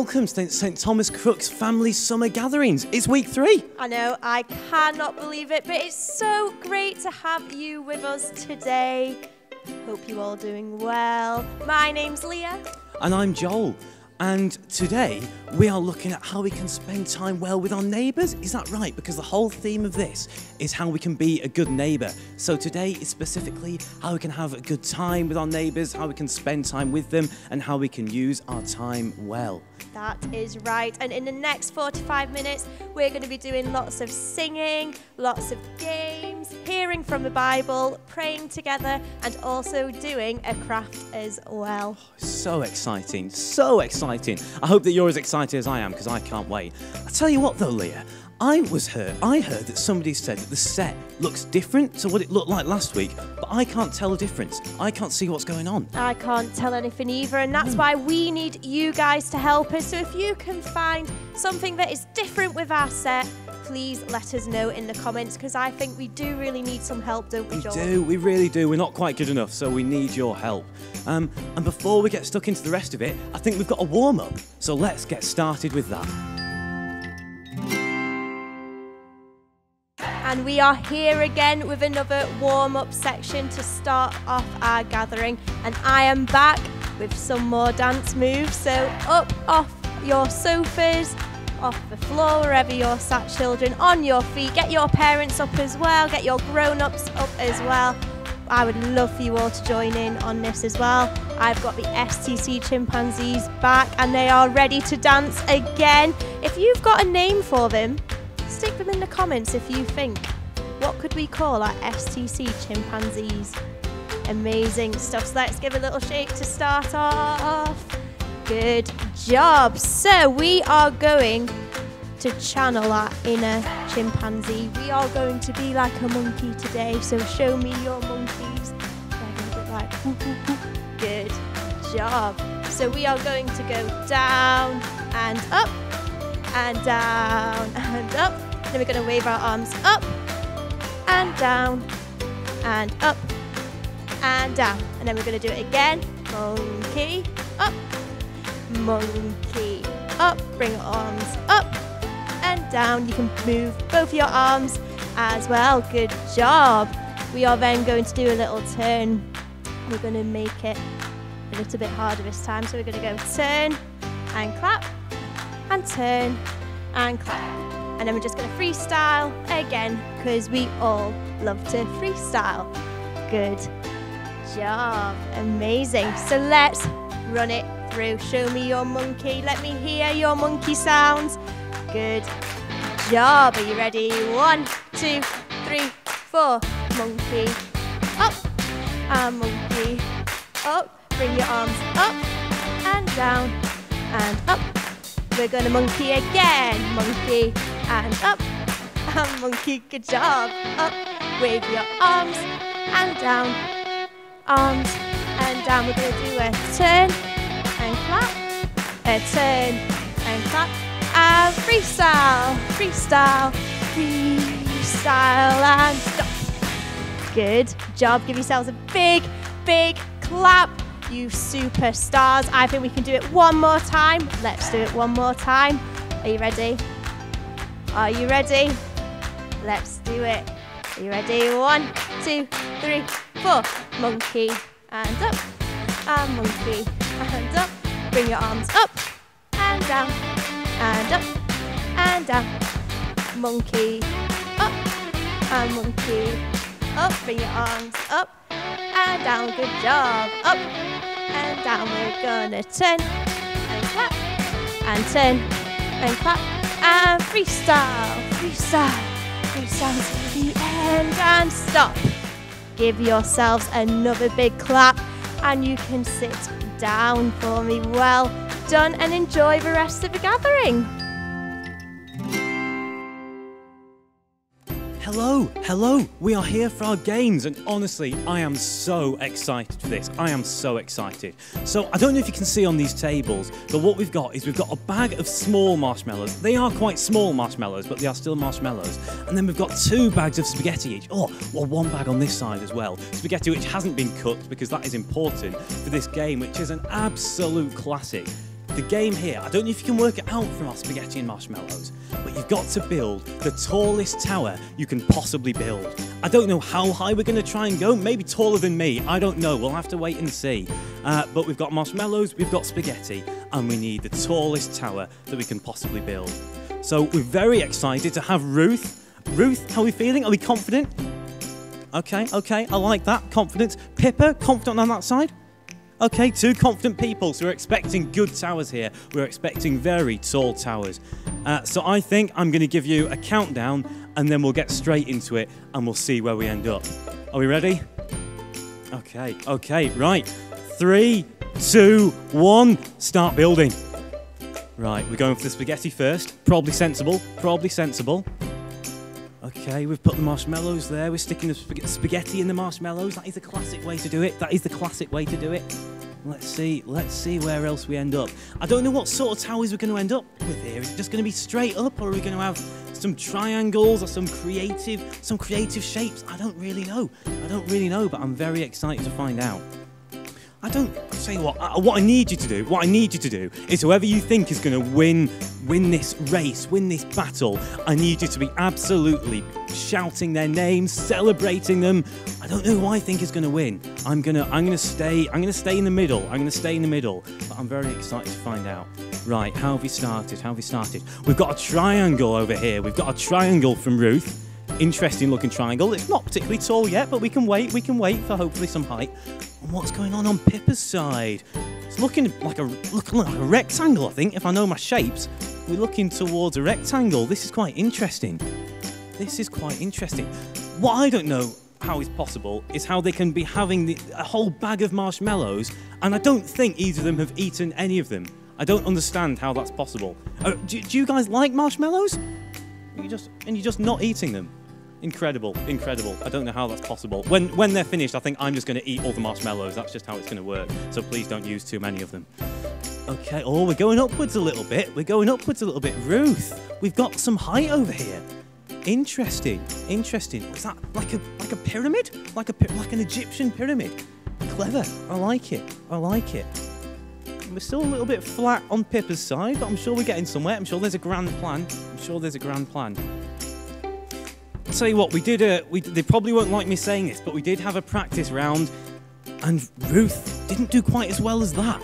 welcome to St Thomas Crook's Family Summer Gatherings. It's week 3. I know, I cannot believe it, but it's so great to have you with us today. Hope you're all doing well. My name's Leah. And I'm Joel. And today we are looking at how we can spend time well with our neighbours. Is that right? Because the whole theme of this is how we can be a good neighbour. So today is specifically how we can have a good time with our neighbours, how we can spend time with them, and how we can use our time well. That is right. And in the next 45 minutes, we're going to be doing lots of singing, lots of games, hearing from the Bible, praying together, and also doing a craft as well. So exciting, so exciting. I hope that you're as excited as I am, because I can't wait. I tell you what though, Leah, I heard that somebody said that the set looks different to what it looked like last week, but I can't tell the difference. I can't see what's going on. I can't tell anything either, and that's why we need you guys to help us. So if you can find something that is different with our set, please let us know in the comments, because I think we do really need some help, don't we, Joel? We really do. We're not quite good enough, so we need your help. And before we get stuck into the rest of it, I think we've got a warm-up, so let's get started with that. And we are here again with another warm-up section to start off our gathering. And I am back with some more dance moves. So up off your sofas, off the floor, wherever you're sat, children, on your feet. Get your parents up as well, get your grown-ups up as well. I would love for you all to join in on this as well. I've got the STC Chimpanzees back and they are ready to dance again. If you've got a name for them, stick them in the comments if you think. What could we call our STC Chimpanzees? Amazing stuff. So let's give a little shake to start off. Good job. So we are going to channel our inner chimpanzee. We are going to be like a monkey today. So show me your monkeys. They're going to be like, whoo, whoo, whoo. Good job. So we are going to go down and up and down and up. Then we're going to wave our arms up and down and up and down. And then we're going to do it again. Monkey up, monkey up. Bring your arms up and down. You can move both your arms as well. Good job. We are then going to do a little turn. We're going to make it a little bit harder this time. So we're going to go turn and clap and turn and clap. And then we're just going to freestyle again, because we all love to freestyle. Good job. Amazing. So let's run it through. Show me your monkey. Let me hear your monkey sounds. Good job. Are you ready? 1, 2, 3, 4. Monkey up and monkey up. Bring your arms up and down and up. We're going to monkey again. Monkey and up and monkey. Good job. Up. Wave your arms and down. Arms and down. We're going to do a turn and clap. A turn and clap. And freestyle. Freestyle. Freestyle and stop. Good job. Give yourselves a big, big clap. You superstars. I think we can do it one more time. Let's do it one more time. Are you ready? Are you ready? Let's do it. Are you ready? 1, 2, 3, 4. Monkey and up. And monkey and up. Bring your arms up and down and up and down. Monkey up and monkey up. Bring your arms up and down. Good job. Up and down. We're gonna turn and clap and turn and clap and freestyle, freestyle, freestyle to the end and stop. Give yourselves another big clap and you can sit down for me. Well done, and enjoy the rest of the gathering. Hello, hello, we are here for our games, and honestly, I am so excited for this. I am so excited. So I don't know if you can see on these tables, but what we've got is we've got a bag of small marshmallows. They are quite small marshmallows, but they are still marshmallows. And then we've got 2 bags of spaghetti each. Oh, well, 1 bag on this side as well. Spaghetti which hasn't been cooked, because that is important for this game, which is an absolute classic. the game here, I don't know if you can work it out from our spaghetti and marshmallows, but you've got to build the tallest tower you can possibly build. I don't know how high we're going to try and go, maybe taller than me, I don't know, we'll have to wait and see. But we've got marshmallows, we've got spaghetti, and we need the tallest tower that we can possibly build. So we're very excited to have Ruth. Ruth, how are we feeling? Are we confident? Okay, I like that, confidence. Pippa, confident on that side? Okay, 2 confident people, so we're expecting good towers here. We're expecting very tall towers. So I think I'm going to give you a countdown, and then we'll get straight into it, and we'll see where we end up. Are we ready? Okay, right. 3, 2, 1, start building. Right, we're going for the spaghetti first. Probably sensible. Okay, we've put the marshmallows there. We're sticking the spaghetti in the marshmallows. That is the classic way to do it. Let's see where else we end up. I don't know what sort of towers we're going to end up with here. Is it just going to be straight up, or are we going to have some triangles or some creative shapes? I don't really know, but I'm very excited to find out. I'll tell you what I need you to do is whoever you think is going to win this race, win this battle, I need you to be absolutely shouting their names, celebrating them. I don't know who I think is going to win. I'm going to stay in the middle. But I'm very excited to find out. Right, how have we started? We've got a triangle over here. We've got a triangle from Ruth. Interesting looking triangle. It's not particularly tall yet, but we can wait for hopefully some height. And what's going on Pippa's side? It's looking like a rectangle, I think, if I know my shapes. We're looking towards a rectangle. This is quite interesting. What I don't know how is possible is how they can be having a whole bag of marshmallows, and I don't think either of them have eaten any of them. I don't understand how that's possible. Do you guys like marshmallows? You're just not eating them. Incredible. I don't know how that's possible. When they're finished, I think I'm just going to eat all the marshmallows. That's just how it's going to work. So please don't use too many of them. Okay, we're going upwards a little bit. Ruth, we've got some height over here. Interesting. Is that like a pyramid? Like an Egyptian pyramid? Clever. I like it. We're still a little bit flat on Pippa's side, but I'm sure we're getting somewhere. I'm sure there's a grand plan. I'll tell you what, they probably won't like me saying this, but we did have a practice round, and Ruth didn't do quite as well as that.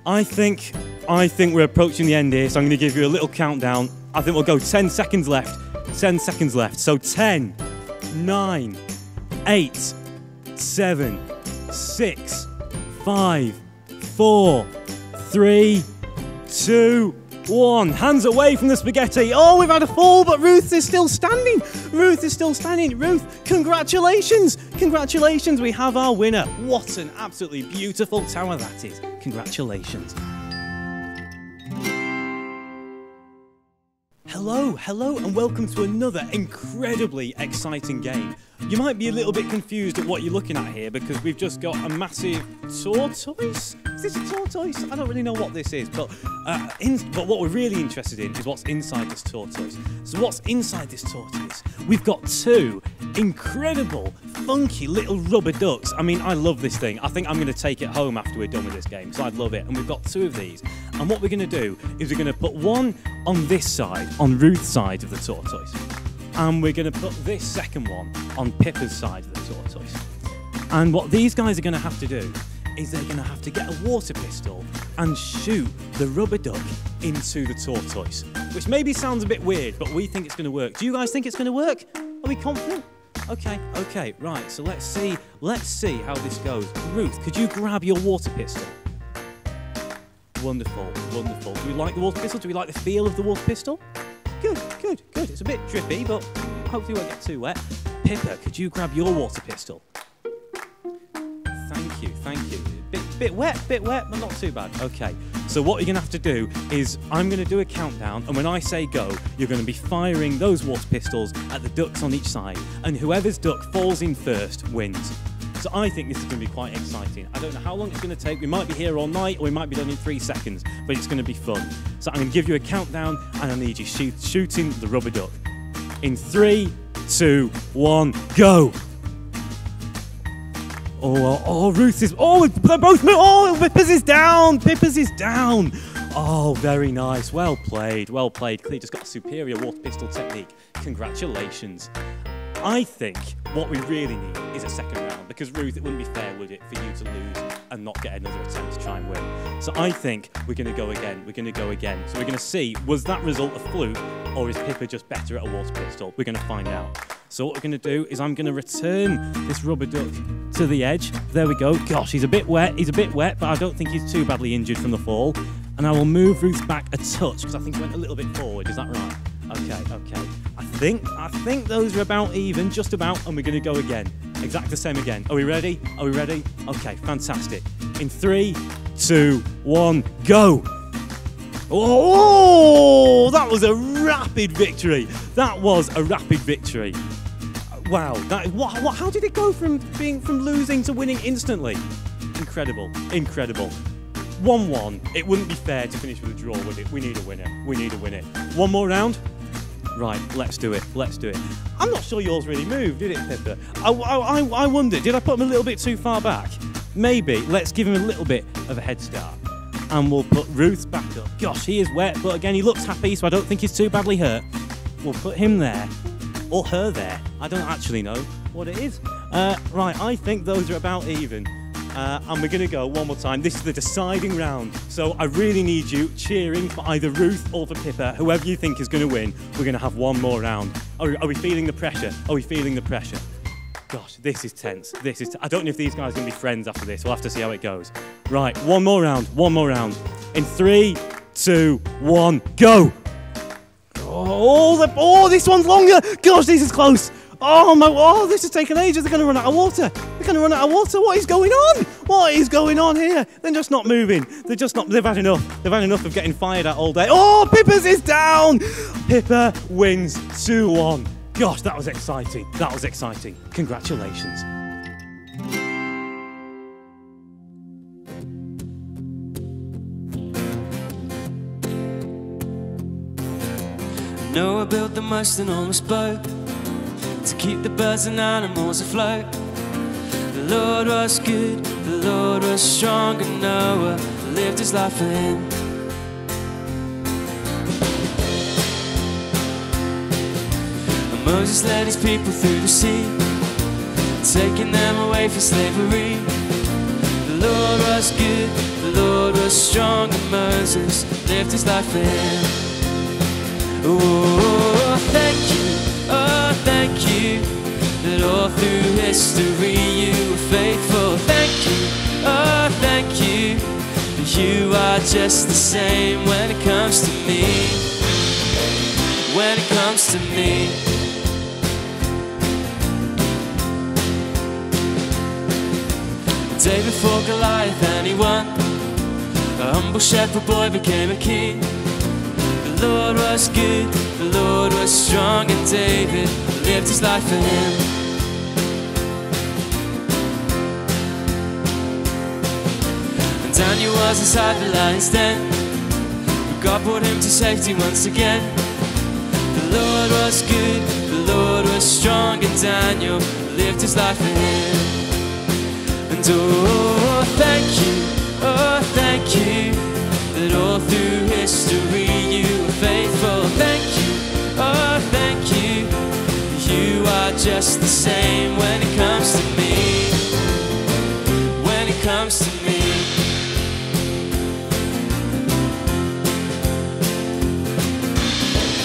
I think we're approaching the end here, so I'm going to give you a little countdown. I think we'll go 10 seconds left. So 10, 9, 8, 7, 6, 5, 4, 3, 2, 1. Hands away from the spaghetti. Oh, we've had a fall, but Ruth is still standing. Ruth, congratulations. We have our winner. What an absolutely beautiful tower that is. Congratulations. Hello, and welcome to another incredibly exciting game. You might be a little bit confused at what you're looking at here because we've just got a massive tortoise. Is this a tortoise? I don't really know what this is, but what we're really interested in is what's inside this tortoise. So what's inside this tortoise? We've got 2 incredible, funky little rubber ducks. I mean, I love this thing. I think I'm going to take it home after we're done with this game, so I'd love it. And we've got 2 of these. And what we're going to do is we're going to put one on this side, on Ruth's side of the tortoise. And we're going to put this second one on Pippa's side of the tortoise. And what these guys are going to have to do is they're going to have to get a water pistol and shoot the rubber duck into the tortoise. Which maybe sounds a bit weird, but we think it's going to work. Do you guys think it's going to work? Are we confident? Okay, right, so let's see how this goes. Ruth, could you grab your water pistol? Wonderful. Do we like the water pistol? Do we like the feel of the water pistol? Good. It's a bit drippy, but hopefully it won't get too wet. Pippa, could you grab your water pistol? Thank you. Bit wet, but not too bad. Okay, so what you're going to have to do is I'm going to do a countdown, and when I say go, you're going to be firing those water pistols at the ducks on each side, and whoever's duck falls in first wins. So I think this is going to be quite exciting. I don't know how long it's going to take. We might be here all night, or we might be done in 3 seconds, but it's going to be fun. So I'm going to give you a countdown, and I need you shooting the rubber duck. In 3, 2, 1, go! Oh, Ruth is... Oh, they're both... Oh, Pippa's is down! Oh, very nice. Well played, well played. Clea just got a superior water pistol technique. Congratulations. I think what we really need is a second round, because Ruth, it wouldn't be fair, would it, for you to lose and not get another attempt to try and win. So I think we're going to go again. We're going to go again. So we're going to see, was that result a fluke, or is Pippa just better at a water pistol? We're going to find out. So what we're going to do is I'm going to return this rubber duck to the edge. There we go. Gosh, he's a bit wet, but I don't think he's too badly injured from the fall. And I will move Ruth back a touch, because I think he went a little bit forward. Is that right? Okay. I think those are about even, just about, and we're going to go again. Exactly the same again. Are we ready? Okay, fantastic. In 3, 2, 1, go! Oh, that was a rapid victory. Wow. How did it go from losing to winning instantly? Incredible. 1-1. It wouldn't be fair to finish with a draw, would it? We need a winner. One more round? Right, let's do it. I'm not sure yours really moved, did it, Pippa? I wonder, did I put him a little bit too far back? Maybe. Let's give him a little bit of a head start. And we'll put Ruth back up. Gosh, he is wet, but again, he looks happy, so I don't think he's too badly hurt. We'll put him there. Or her there. I don't actually know what it is. Right, I think those are about even. And we're going to go one more time. This is the deciding round. So I really need you cheering for either Ruth or for Pippa. Whoever you think is going to win, we're going to have one more round. Are we feeling the pressure? Gosh, this is tense. I don't know if these guys are going to be friends after this. We'll have to see how it goes. Right, one more round. In 3, 2, 1, go! Oh, this one's longer! Gosh, this is close! This has taken ages. They're going to run out of water. What is going on here? They're just not moving. They've had enough. They've had enough of getting fired at all day. Oh, Pippa's is down. Pippa wins 2-1. Gosh, that was exciting. Congratulations. Noah built the most enormous boat to keep the birds and animals afloat. The Lord was good, the Lord was strong, and Noah lived his life for him. And Moses led his people through the sea, taking them away from slavery. The Lord was good, the Lord was strong, and Moses lived his life for him. Oh, thank you, that all through history you were faithful. Thank you, that you are just the same when it comes to me. David fought Goliath and he won. A humble shepherd boy became a king. The Lord was good, the Lord was strong, and David lived his life for him. And Daniel was inside the lion's den, but God brought him to safety once again. The Lord was good, the Lord was strong, and Daniel lived his life for him. And oh, thank you, that all through history you were faithful. Thank you, you are just the same when it comes to me.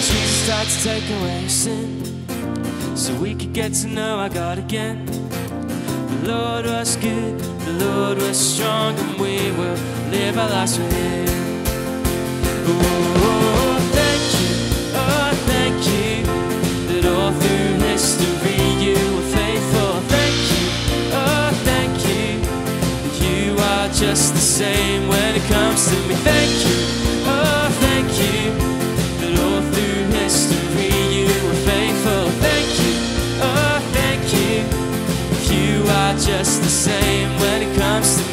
Jesus died to take away sin, so we could get to know our God again. The Lord was good, the Lord was strong, and we will live our lives for him. Oh, thank you, that all through history you were faithful. Thank you, that you are just the same when it comes to me. Thank you, that all through history you were faithful. Thank you, you are just the same when it comes to me.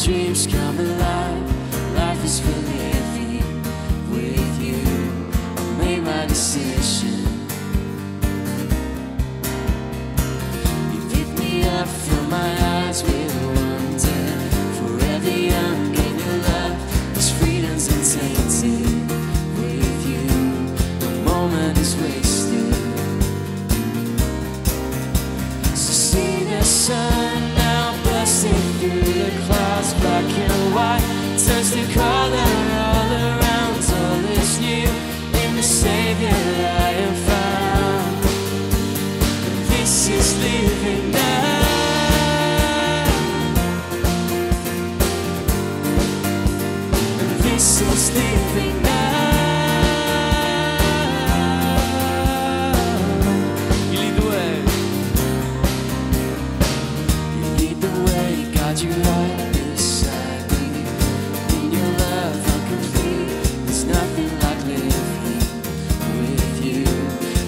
dreams come alive. Life is for living with you. I made my decision. You pick me up, fill my eyes with wonder. Forever young in your love, this freedom's untainted. With you, no moment is wasted. So see the sun now busting through the clouds, black and white, turns to color all around. All is new in the Savior I have found. And this is living now. And this is living now. You lead the way. You lead the way, God, you right beside me. In your love I'm complete. There's nothing like living with you.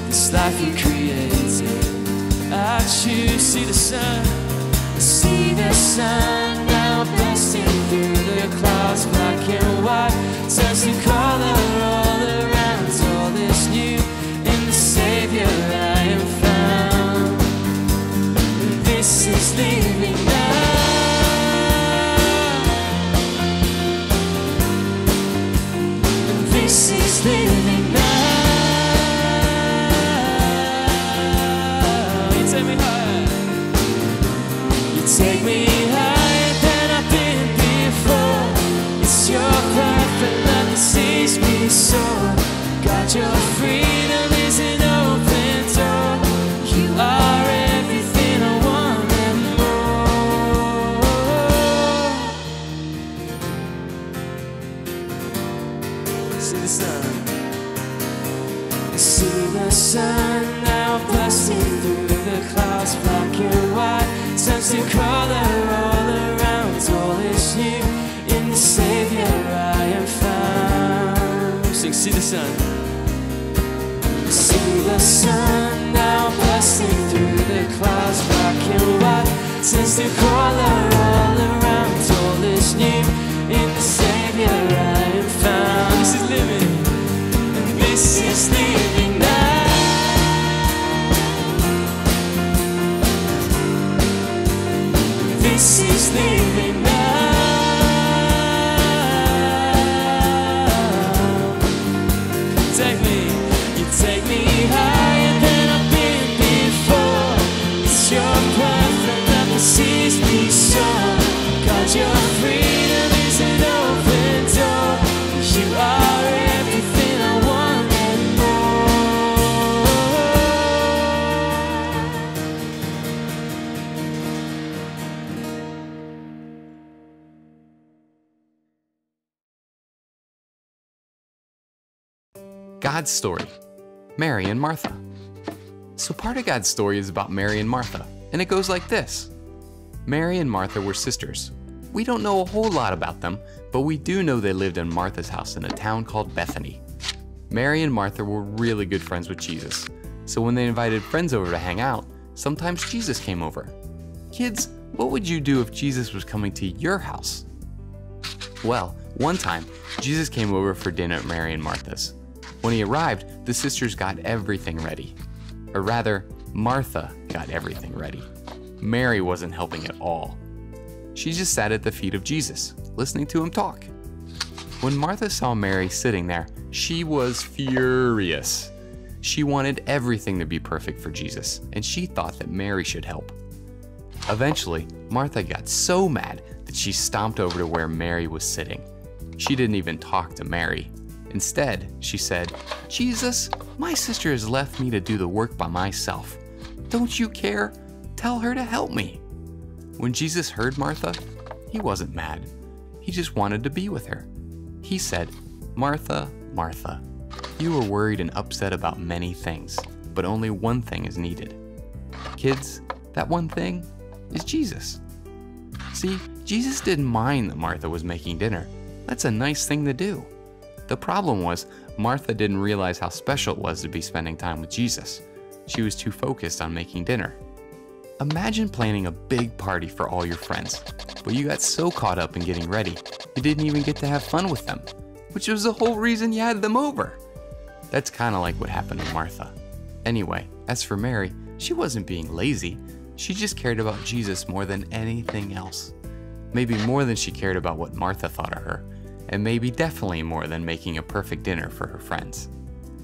This life you created, I choose. See the sun. See the sun now busting through the clouds, black and white, turns to color all around. All is new in the Savior I am found. And this is living now. And this is living now. You take me higher. You take me higher than I've been before. It's your perfect love that sees me soar. God, your freedom is an open door. You are everything I want and more. See the sun. See the sun now busting through the clouds, black and white, turns to color all around. All is new in the Savior I am found. Sing, see the sun. See the sun now busting through the clouds, black and white, turns to color all around. All is new in the Savior I am found. This is living, and this is living now. This is living now. Take me, you take me higher than I've been before. It's your perfect love that sees me soar. God, your freedom is an open door. You are everything I want and God's story, Mary and Martha. So part of God's story is about Mary and Martha, and it goes like this. Mary and Martha were sisters. We don't know a whole lot about them, but we do know they lived in Martha's house in a town called Bethany. Mary and Martha were really good friends with Jesus, so when they invited friends over to hang out, sometimes Jesus came over. Kids, what would you do if Jesus was coming to your house? Well, one time, Jesus came over for dinner at Mary and Martha's. When he arrived, the sisters got everything ready. Or rather, Martha got everything ready. Mary wasn't helping at all. She just sat at the feet of Jesus, listening to him talk. When Martha saw Mary sitting there, she was furious. She wanted everything to be perfect for Jesus, and she thought that Mary should help. Eventually, Martha got so mad that she stomped over to where Mary was sitting. She didn't even talk to Mary. Instead, she said, "Jesus, my sister has left me to do the work by myself. Don't you care? Tell her to help me." When Jesus heard Martha, he wasn't mad. He just wanted to be with her. He said, "Martha, Martha, you are worried and upset about many things, but only one thing is needed." Kids, that one thing is Jesus. See, Jesus didn't mind that Martha was making dinner. That's a nice thing to do. The problem was, Martha didn't realize how special it was to be spending time with Jesus. She was too focused on making dinner. Imagine planning a big party for all your friends, but you got so caught up in getting ready, you didn't even get to have fun with them, which was the whole reason you had them over. That's kind of like what happened to Martha. Anyway, as for Mary, she wasn't being lazy. She just cared about Jesus more than anything else. Maybe more than she cared about what Martha thought of her, and maybe definitely more than making a perfect dinner for her friends.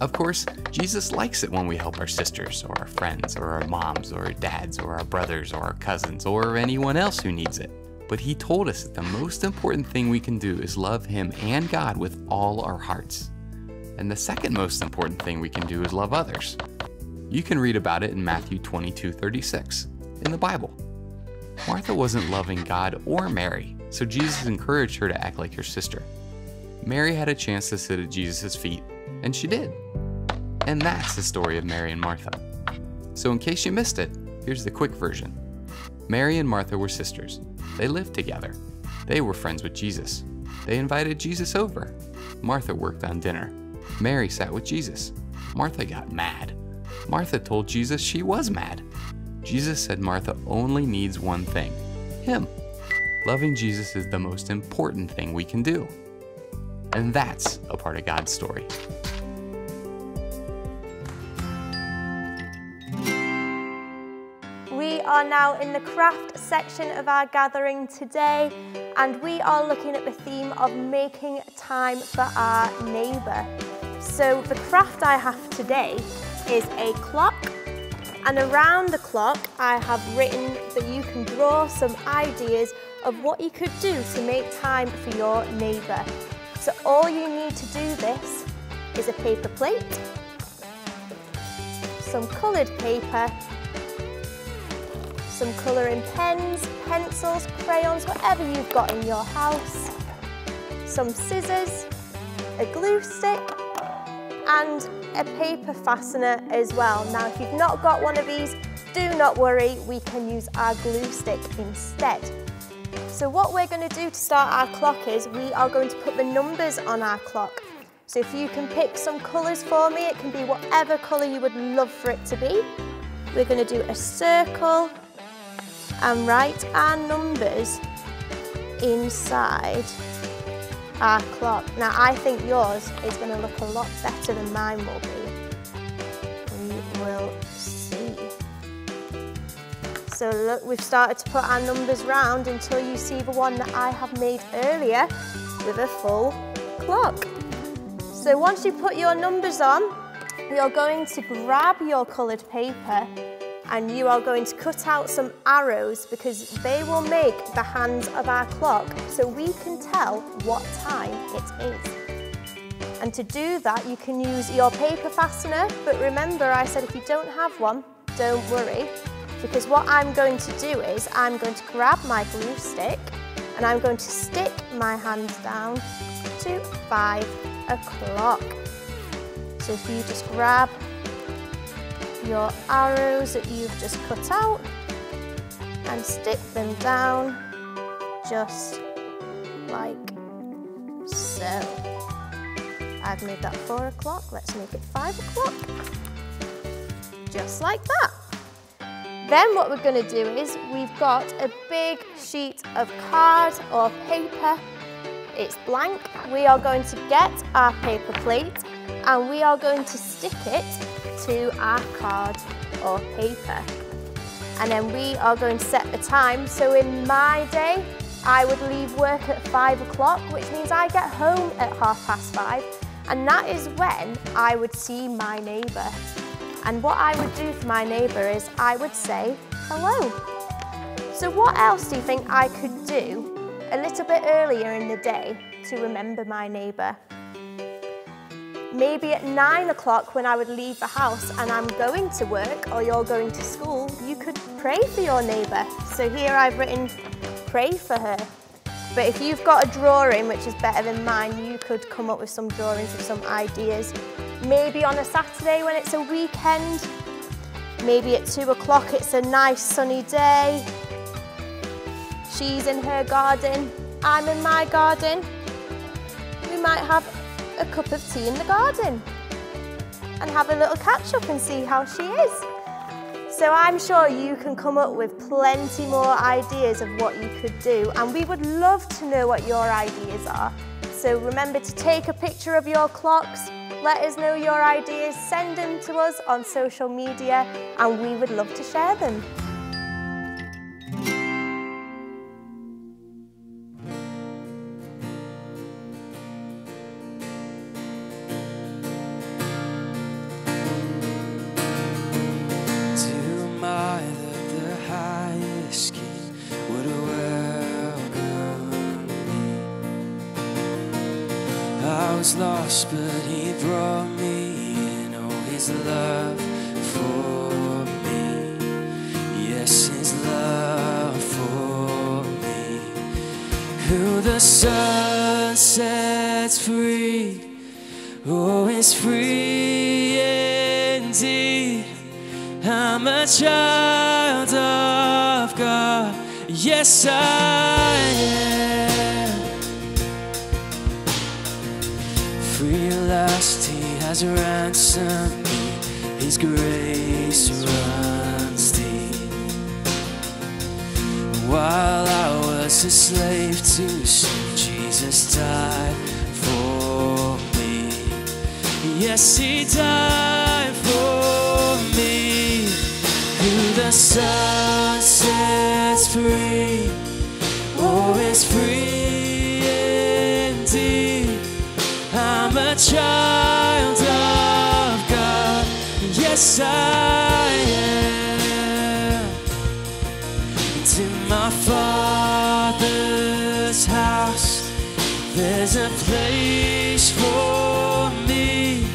Of course, Jesus likes it when we help our sisters, or our friends, or our moms, or our dads, or our brothers, or our cousins, or anyone else who needs it. But he told us that the most important thing we can do is love him and God with all our hearts. And the second most important thing we can do is love others. You can read about it in Matthew 22:36 in the Bible. Martha wasn't loving God or Mary, so Jesus encouraged her to act like her sister. Mary had a chance to sit at Jesus' feet, and she did. And that's the story of Mary and Martha. So in case you missed it, here's the quick version. Mary and Martha were sisters. They lived together. They were friends with Jesus. They invited Jesus over. Martha worked on dinner. Mary sat with Jesus. Martha got mad. Martha told Jesus she was mad. Jesus said Martha only needs one thing, him. Loving Jesus is the most important thing we can do. And that's a part of God's story. We are now in the craft section of our gathering today, and we are looking at the theme of making time for our neighbour. So the craft I have today is a clock, and around the clock I have written that you can draw some ideas of what you could do to make time for your neighbour. So all you need to do this is a paper plate, some coloured paper, some colouring pens, pencils, crayons, whatever you've got in your house, some scissors, a glue stick, and a paper fastener as well. Now, if you've not got one of these, do not worry, we can use our glue stick instead. So what we're going to do to start our clock is we are going to put the numbers on our clock. So if you can pick some colours for me, it can be whatever colour you would love for it to be. We're going to do a circle and write our numbers inside our clock. Now, I think yours is going to look a lot better than mine will be. We will see. So look, we've started to put our numbers round until you see the one that I have made earlier with a full clock. So once you put your numbers on, you're going to grab your coloured paper and you are going to cut out some arrows because they will make the hands of our clock so we can tell what time it is. And to do that, you can use your paper fastener, but remember I said if you don't have one, don't worry, because what I'm going to do is I'm going to grab my glue stick and I'm going to stick my hands down to 5 o'clock. So if you just grab your arrows that you've just cut out and stick them down just like so. I've made that 4 o'clock, let's make it 5 o'clock, just like that. Then what we're going to do is we've got a big sheet of card or paper. It's blank. We are going to get our paper plate and we are going to stick it to our card or paper. And then we are going to set the time. So in my day, I would leave work at 5 o'clock, which means I get home at 5:30. And that is when I would see my neighbour. And what I would do for my neighbour is I would say hello. So what else do you think I could do a little bit earlier in the day to remember my neighbour? Maybe at 9 o'clock when I would leave the house and I'm going to work or you're going to school, you could pray for your neighbour. So here I've written pray for her. But if you've got a drawing, which is better than mine, you could come up with some drawings with some ideas. Maybe on a Saturday when it's a weekend. Maybe at 2 o'clock it's a nice sunny day. She's in her garden, I'm in my garden. We might have a cup of tea in the garden and have a little catch up and see how she is. So I'm sure you can come up with plenty more ideas of what you could do, and we would love to know what your ideas are. So remember to take a picture of your clocks, let us know your ideas, send them to us on social media, and we would love to share them. I was lost, but he brought me in. Oh, his love for me. Yes, his love for me. Who the Son sets free, oh, is free indeed. I'm a child of God. Yes, I am. Free at last, he has ransomed me. His grace runs deep. While I was a slave to sin, Jesus died for me. Yes, he died for me. Who the Son sets free, oh, is free indeed. I'm a child of God, yes I am. And in my Father's house, there's a place for me.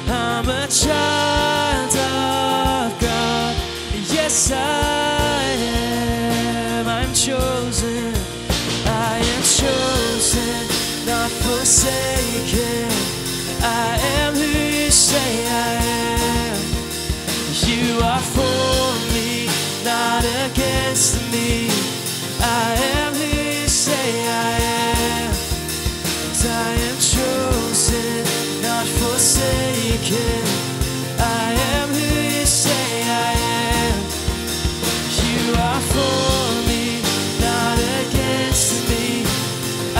I'm a child of God, yes I am. I'm chosen, I am chosen, not forsaken. I am who you say I am. You are for me, not against me. I am who you say I am. 'Cause I am chosen, not forsaken. I am who you say I am. You are for me, not against me. I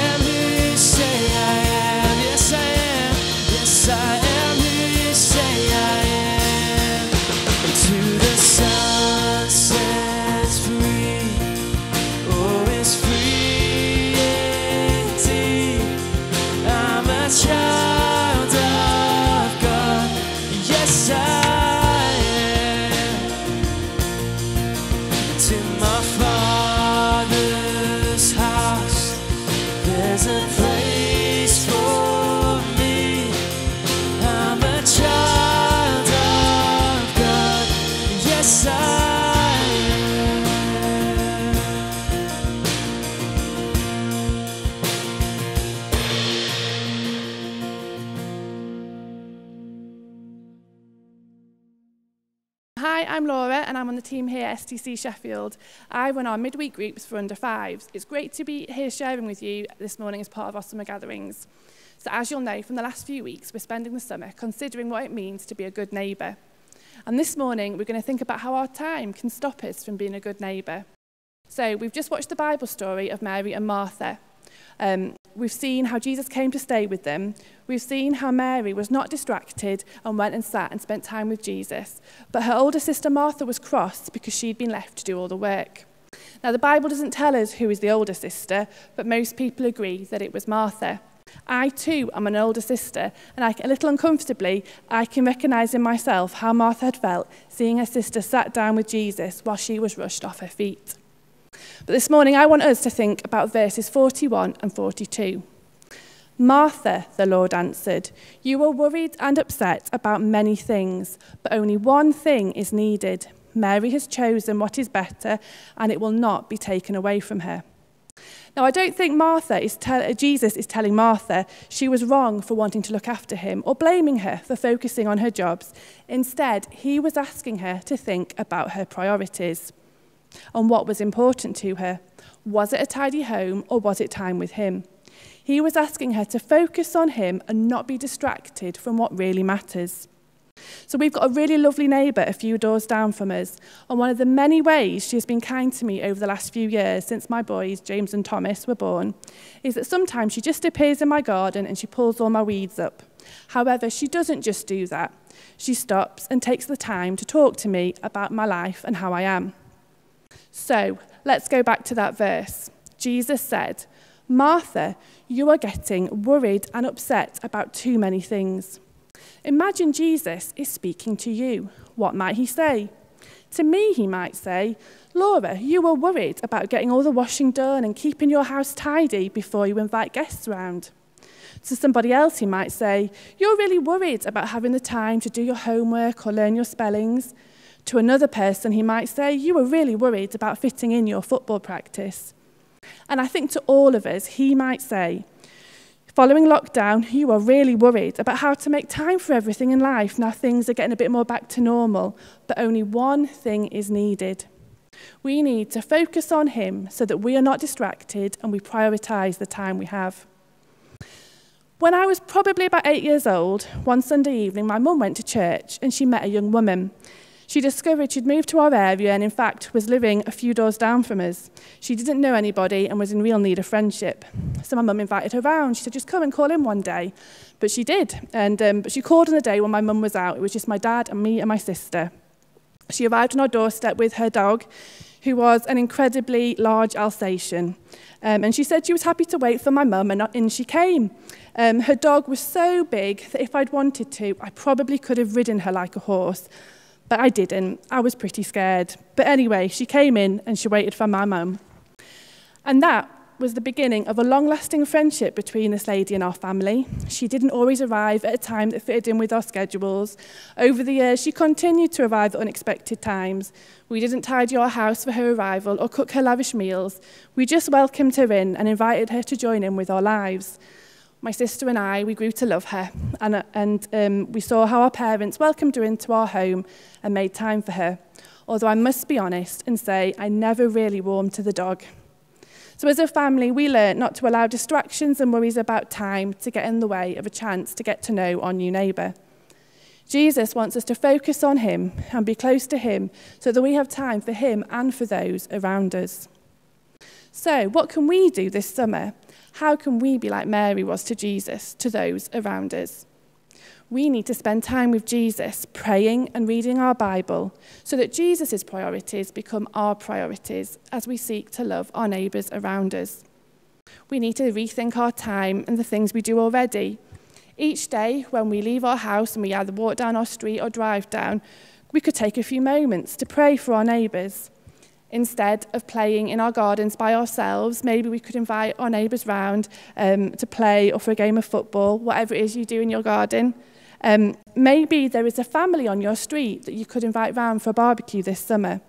am who you say I am. Yes, I am. Yes, I am who you say I am. To the Son sets free, oh, it's free indeed. I'm a child of God. Yes, I am. To my Father's house, there's a place for me. I'm a child of God. Yes, I am. Hi, I'm Laura and I'm on the team here at STC Sheffield. I run our midweek groups for under fives. It's great to be here sharing with you this morning as part of our summer gatherings. So as you'll know, from the last few weeks, we're spending the summer considering what it means to be a good neighbour. And this morning, we're going to think about how our time can stop us from being a good neighbour. So we've just watched the Bible story of Mary and Martha. We've seen how Jesus came to stay with them. We've seen how Mary was not distracted and went and sat and spent time with Jesus. But her older sister Martha was cross because she'd been left to do all the work. Now, the Bible doesn't tell us who is the older sister, but most people agree that it was Martha. I too am an older sister, and a little uncomfortably, I can recognise in myself how Martha had felt seeing her sister sat down with Jesus while she was rushed off her feet. But this morning, I want us to think about verses 41 and 42. Martha, the Lord answered, you are worried and upset about many things, but only one thing is needed. Mary has chosen what is better, and it will not be taken away from her. Now, I don't think Jesus is telling Martha she was wrong for wanting to look after him or blaming her for focusing on her jobs. Instead, he was asking her to think about her priorities and what was important to her. Was it a tidy home or was it time with him? He was asking her to focus on him and not be distracted from what really matters. So we've got a really lovely neighbour a few doors down from us, and one of the many ways she has been kind to me over the last few years since my boys, James and Thomas, were born, is that sometimes she just appears in my garden and she pulls all my weeds up. However, she doesn't just do that. She stops and takes the time to talk to me about my life and how I am. So let's go back to that verse. Jesus said, "Martha, you are getting worried and upset about too many things." Imagine Jesus is speaking to you. What might he say? To me, he might say, "Laura, you are worried about getting all the washing done and keeping your house tidy before you invite guests round." To somebody else, he might say, "You're really worried about having the time to do your homework or learn your spellings." To another person, he might say, "You are really worried about fitting in your football practice." And I think to all of us, he might say, "Following lockdown, you are really worried about how to make time for everything in life now things are getting a bit more back to normal, but only one thing is needed. We need to focus on him so that we are not distracted and we prioritise the time we have." When I was probably about 8 years old, one Sunday evening, my mum went to church and she met a young woman. She discovered she'd moved to our area and, in fact, was living a few doors down from us. She didn't know anybody and was in real need of friendship. So my mum invited her round. She said, "Just come and call in one day." But she did. But she called on the day when my mum was out. It was just my dad and me and my sister. She arrived on our doorstep with her dog, who was an incredibly large Alsatian. And she said she was happy to wait for my mum, and in she came. Her dog was so big that if I'd wanted to, I probably could have ridden her like a horse. But I didn't. I was pretty scared. But anyway, she came in and she waited for my mum. And that was the beginning of a long-lasting friendship between this lady and our family. She didn't always arrive at a time that fitted in with our schedules. Over the years, she continued to arrive at unexpected times. We didn't tidy our house for her arrival or cook her lavish meals. We just welcomed her in and invited her to join in with our lives. My sister and I, we grew to love her, and we saw how our parents welcomed her into our home and made time for her. Although I must be honest and say I never really warmed to the dog. So as a family, we learnt not to allow distractions and worries about time to get in the way of a chance to get to know our new neighbour. Jesus wants us to focus on him and be close to him so that we have time for him and for those around us. So what can we do this summer? How can we be like Mary was to Jesus, to those around us? We need to spend time with Jesus, praying and reading our Bible, so that Jesus' priorities become our priorities as we seek to love our neighbours around us. We need to rethink our time and the things we do already. Each day, when we leave our house and we either walk down our street or drive down, we could take a few moments to pray for our neighbours. Instead of playing in our gardens by ourselves, maybe we could invite our neighbours round to play or for a game of football, whatever it is you do in your garden. Maybe there is a family on your street that you could invite round for a barbecue this summer.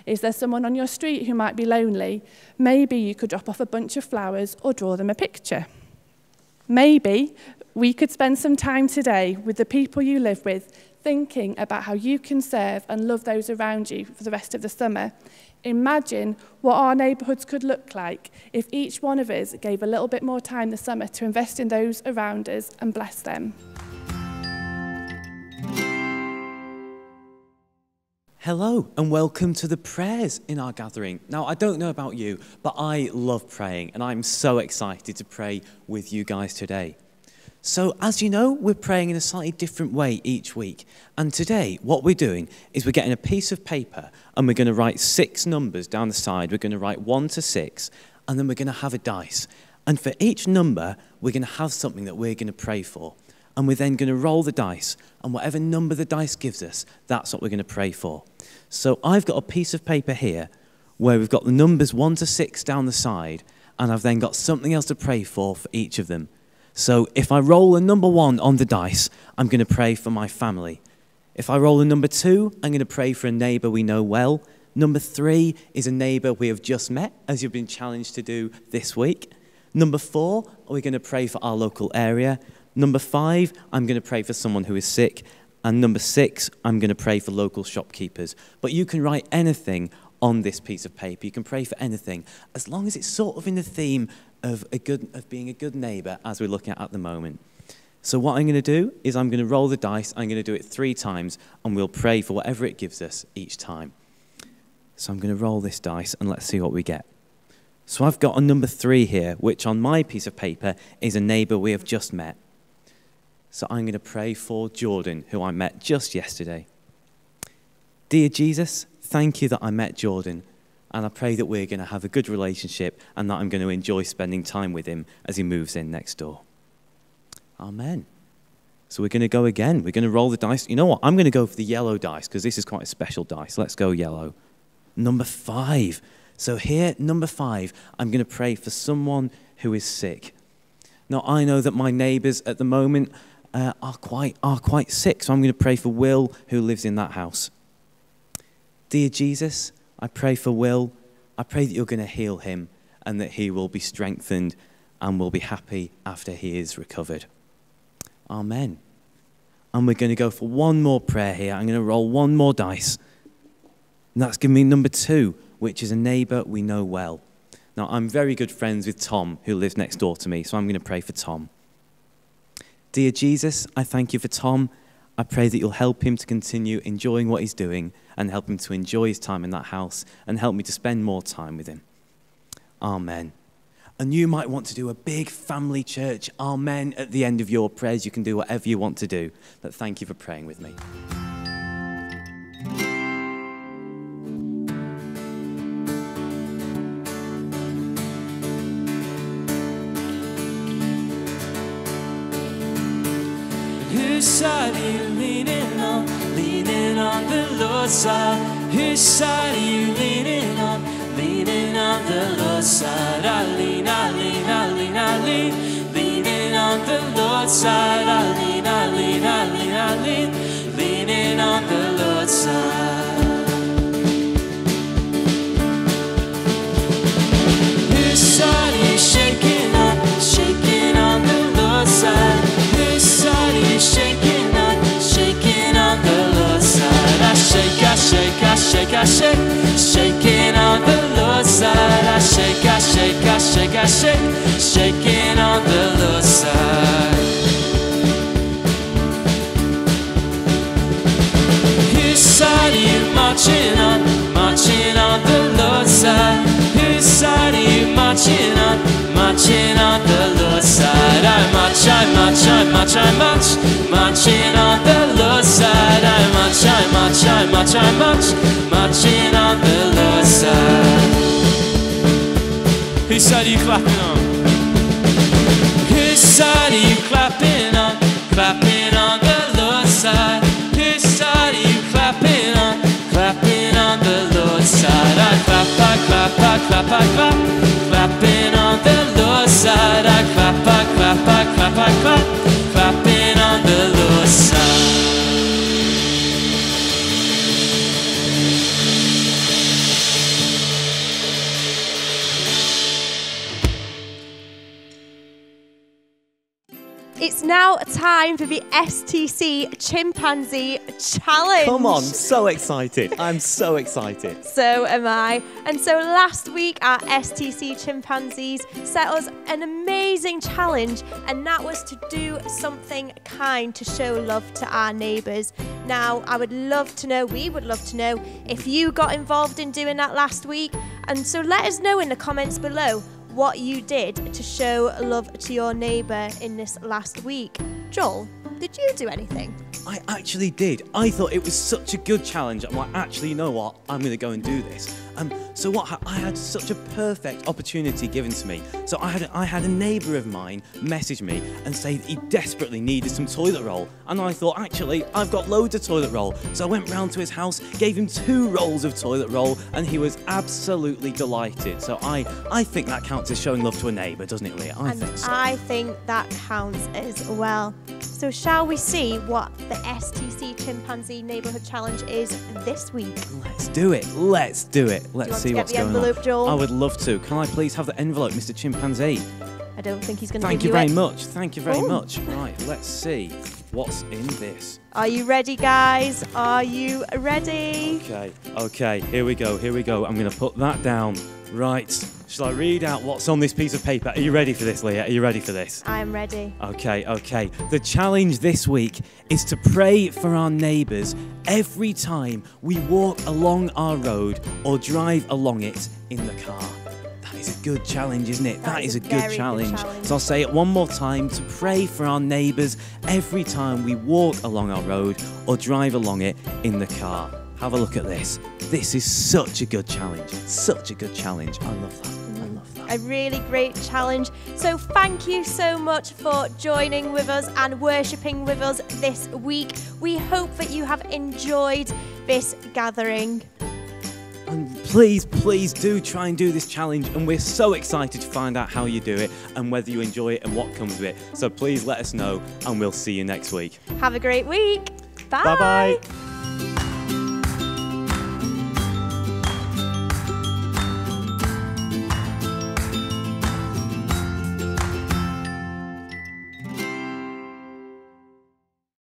Is there someone on your street who might be lonely? Maybe you could drop off a bunch of flowers or draw them a picture. Maybe we could spend some time today with the people you live with, thinking about how you can serve and love those around you for the rest of the summer. Imagine what our neighbourhoods could look like if each one of us gave a little bit more time this summer to invest in those around us and bless them. Hello and welcome to the prayers in our gathering. Now, I don't know about you, but I love praying and I'm so excited to pray with you guys today. So, as you know, we're praying in a slightly different way each week. And today, what we're doing is we're getting a piece of paper and we're going to write 6 numbers down the side. We're going to write 1 to 6, and then we're going to have a dice. And for each number, we're going to have something that we're going to pray for. And we're then going to roll the dice, and whatever number the dice gives us, that's what we're going to pray for. So I've got a piece of paper here where we've got the numbers 1 to 6 down the side, and I've then got something else to pray for each of them. So if I roll a number 1 on the dice, I'm going to pray for my family. If I roll a number 2, I'm going to pray for a neighbour we know well. Number 3 is a neighbour we have just met, as you've been challenged to do this week. Number 4, we're going to pray for our local area. Number 5, I'm going to pray for someone who is sick. And number 6, I'm going to pray for local shopkeepers. But you can write anything on this piece of paper. You can pray for anything, as long as it's sort of in the theme of being a good neighbour, as we're looking at the moment. So what I'm going to do is I'm going to roll the dice. I'm going to do it 3 times, and we'll pray for whatever it gives us each time. So I'm going to roll this dice, and let's see what we get. So I've got a number 3 here, which on my piece of paper is a neighbour we have just met. So I'm going to pray for Jordan, who I met just yesterday. Dear Jesus, thank you that I met Jordan, and I pray that we're going to have a good relationship and that I'm going to enjoy spending time with him as he moves in next door. Amen. So we're going to go again. We're going to roll the dice. You know what? I'm going to go for the yellow dice because this is quite a special dice. Let's go yellow. Number 5. So here, number 5, I'm going to pray for someone who is sick. Now, I know that my neighbours at the moment are quite sick, so I'm going to pray for Will, who lives in that house. Dear Jesus, I pray for Will. I pray that you're going to heal him and that he will be strengthened and will be happy after he is recovered. Amen. And we're going to go for one more prayer here. I'm going to roll one more dice. And that's giving me number 2, which is a neighbour we know well. Now, I'm very good friends with Tom, who lives next door to me, so I'm going to pray for Tom. Dear Jesus, I thank you for Tom. I pray that you'll help him to continue enjoying what he's doing and help him to enjoy his time in that house and help me to spend more time with him. Amen. And you might want to do a big family church amen at the end of your prayers. You can do whatever you want to do. But thank you for praying with me. Whose side are you leaning on? Leaning on the Lord's side. Whose side are you leaning on? Leaning on the Lord's side. I lean, I lean, I lean, I lean. Leaning on the Lord's side. I lean, I lean, I lean, I lean. Leaning on the Lord's side. Whose side are you shaking on? Shaking on the Lord's side. Whose side are you shaking on? Shaking on the Lord's side. I shake, I shake, I shake, I shake. Shaking on the Lord's side. I shake, I shake, I shake, I shake. Shaking on the Lord's side. Whose side are you marching on? Marching on the Lord's side. Whose side are you marching on? Marching on the Lord's side. I march, I march, I march, I march. Marching on the Lord's side. I march, I march, I march, I march. Marching on the Lord's side. Whose side are you clapping on? Whose side are you clapping on? Clapping on the Lord's side. Whose side are you clapping on? Clapping on the Lord's side. I clap, I clap, I clap, I clap. Clapping on the Lord's side. I clap, I clap, I clap, I clap. Clapping on the Lord's side. It's now time for the STC Chimpanzee Challenge. Come on, so excited. I'm so excited. So am I. And so last week, our STC Chimpanzees set us an amazing challenge, and that was to do something kind to show love to our neighbours. Now, we would love to know if you got involved in doing that last week. And so let us know in the comments below what you did to show love to your neighbour in this last week. Joel, did you do anything? I actually did. I thought it was such a good challenge. I'm like, actually, you know what? I'm going to go and do this. So I had such a perfect opportunity given to me. So I had a neighbour of mine message me and say that he desperately needed some toilet roll. And I thought, actually, I've got loads of toilet roll. So I went round to his house, gave him 2 rolls of toilet roll, and he was absolutely delighted. So I think that counts as showing love to a neighbour, doesn't it, Leah? I think so. I think that counts as well. So shall we see what the STC Chimpanzee Neighbourhood Challenge is this week? Let's do it. Let's do it. Let's see what's going on. Joel? I would love to. Can I please have the envelope, Mr. Chimpanzee? I don't think he's going to Thank give you you very it. much. Thank you very Oh. much. Right, let's see what's in this. Are you ready, guys? Are you ready? Okay, here we go. I'm going to put that down. Right, shall I read out what's on this piece of paper? Are you ready for this, Leah? Are you ready for this? I'm ready. Okay. The challenge this week is to pray for our neighbours every time we walk along our road or drive along it in the car. That is a good challenge, isn't it? That is a good very challenge. So I'll say it one more time, to pray for our neighbours every time we walk along our road or drive along it in the car. Have a look at this. This is such a good challenge. Such a good challenge. I love that. A really great challenge. So thank you so much for joining with us and worshipping with us this week. We hope that you have enjoyed this gathering. And please do try and do this challenge, and we're so excited to find out how you do it and whether you enjoy it and what comes with it. So please let us know, and we'll see you next week. Have a great week. Bye. Bye-bye.